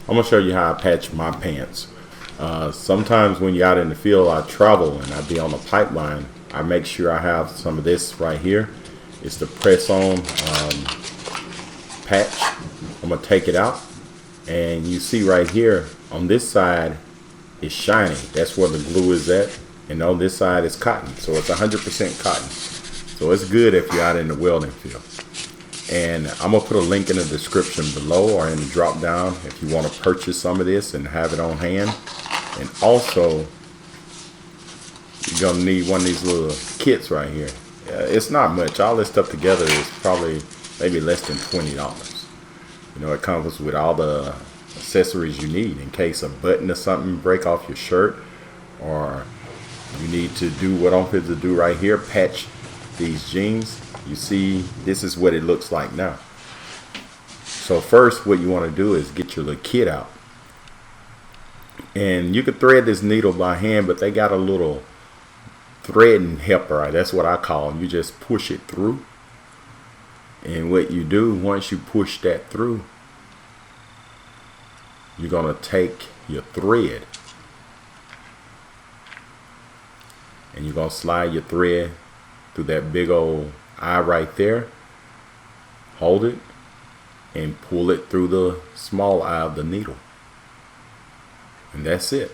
I'm gonna show you how I patch my pants. Sometimes when you're out in the field, I travel and I be on the pipeline. I make sure I have some of this right here. It's the press on patch. I'm gonna take it out, and you see right here on this side it's shiny. That's where the glue is at, and on this side is cotton. So it's 100% cotton. So it's good if you're out in the welding field. And I'm gonna put a link in the description below or in the drop down if you want to purchase some of this and have it on hand. And also, you're gonna need one of these little kits right here. It's not much. All this stuff together is probably maybe less than $20. You know, it comes with all the accessories you need in case a button or something break off your shirt, or you need to do what I'm going to do right here, patch these jeans. You see, this is what it looks like now. So first, what you want to do is get your little kit out, and you could thread this needle by hand, but they got a little threading helper. That's what I call them. You just push it through, and what you do once you push that through, you're gonna take your thread and you're gonna slide your thread through that big old eye right there, hold it and pull it through the small eye of the needle, and that's it.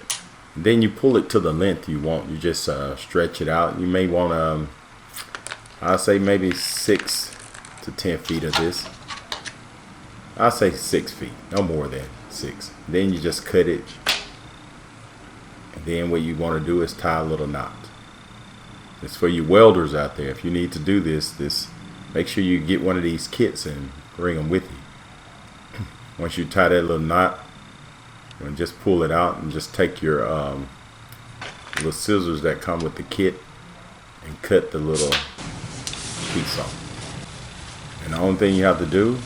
And then you pull it to the length you want. You just stretch it out. You may want I'll say maybe 6 to 10 feet of this. I'll say 6 feet, no more than 6. Then you just cut it, and then what you want to do is tie a little knot. It's for you welders out there. If you need to do this, make sure you get one of these kits and bring them with you. Once you tie that little knot, and just pull it out, and just take your little scissors that come with the kit and cut the little piece off. And the only thing you have to do,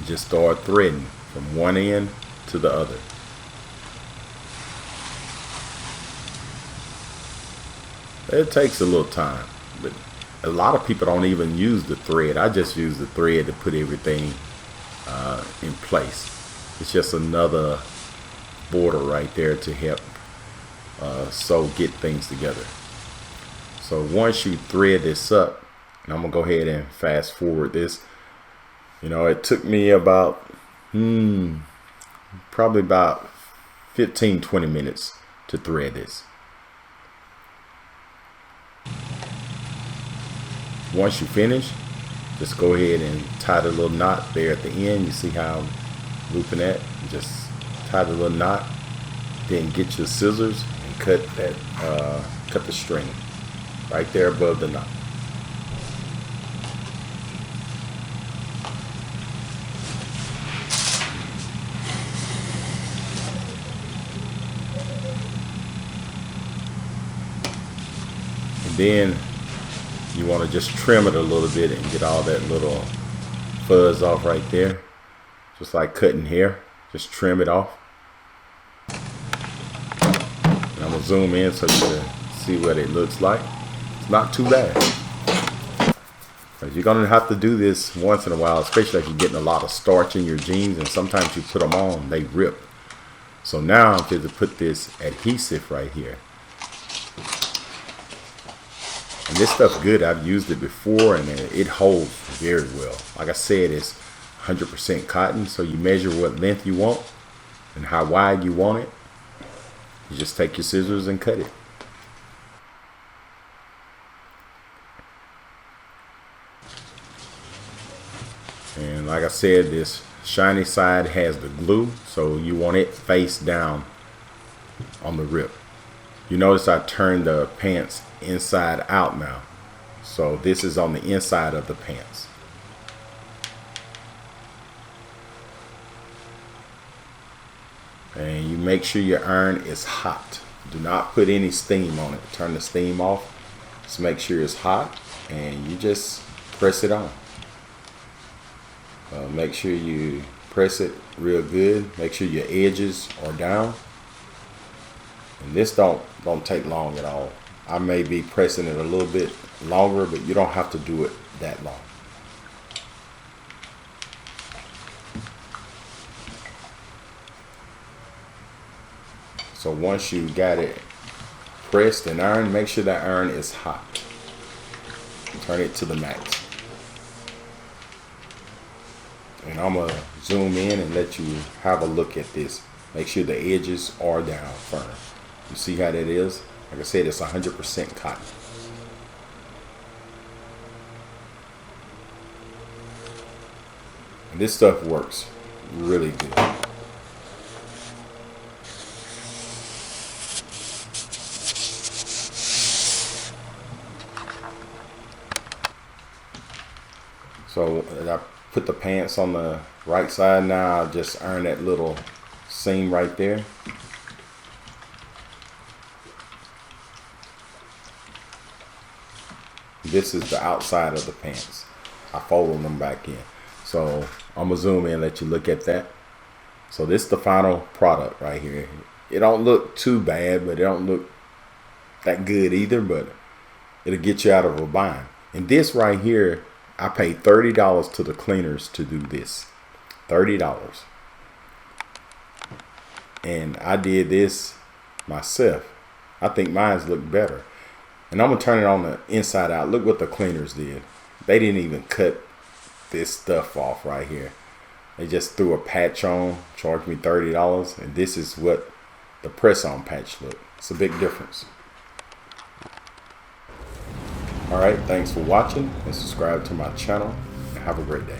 just start threading from one end to the other. It takes a little time, but a lot of people don't even use the thread. I just use the thread to put everything in place. It's just another border right there to help get things together. So once you thread this up, and I'm gonna go ahead and fast forward this. You know, it took me about probably about 15-20 minutes to thread this. Once you finish, just go ahead and tie the little knot there at the end. You see how I'm looping that? Just tie the little knot, then get your scissors and cut the string right there above the knot. Then you want to just trim it a little bit and get all that little fuzz off right there, just like cutting hair. Just trim it off. And I'm gonna zoom in so you can see what it looks like. It's not too bad. But you're gonna have to do this once in a while, especially if you're getting a lot of starch in your jeans, and sometimes you put them on, they rip. So now I'm going to put this adhesive right here. And this stuff's good. I've used it before, and it holds very well. Like I said, it's 100% cotton, so you measure what length you want and how wide you want it. You just take your scissors and cut it. And like I said, this shiny side has the glue, so you want it face down on the rip. You notice I turned the pants inside out now, so this is on the inside of the pants. And you make sure your iron is hot. Do not put any steam on it. Turn the steam off. Just make sure it's hot, and you just press it on. Make sure you press it real good. Make sure your edges are down. And this don't take long at all. I may be pressing it a little bit longer, but you don't have to do it that long. So once you got it pressed and ironed, make sure that iron is hot. Turn it to the max. And I'm going to zoom in and let you have a look at this. Make sure the edges are down firm. You see how that is? Like I said, it's 100% cotton. And this stuff works really good. So I put the pants on the right side now. I'll just iron that little seam right there. This is the outside of the pants. I folded them back in. So I'm gonna zoom in and let you look at that. So this is the final product right here. It don't look too bad, but it don't look that good either, but it'll get you out of a bind. And this right here, I paid $30 to the cleaners to do this. $30. And I did this myself. I think mine's look better. And I'm gonna turn it on the inside out. Look what the cleaners did. They didn't even cut this stuff off right here. They just threw a patch on, charged me $30, and this is what the press-on patch looked. It's a big difference. Alright, thanks for watching, and subscribe to my channel, and have a great day.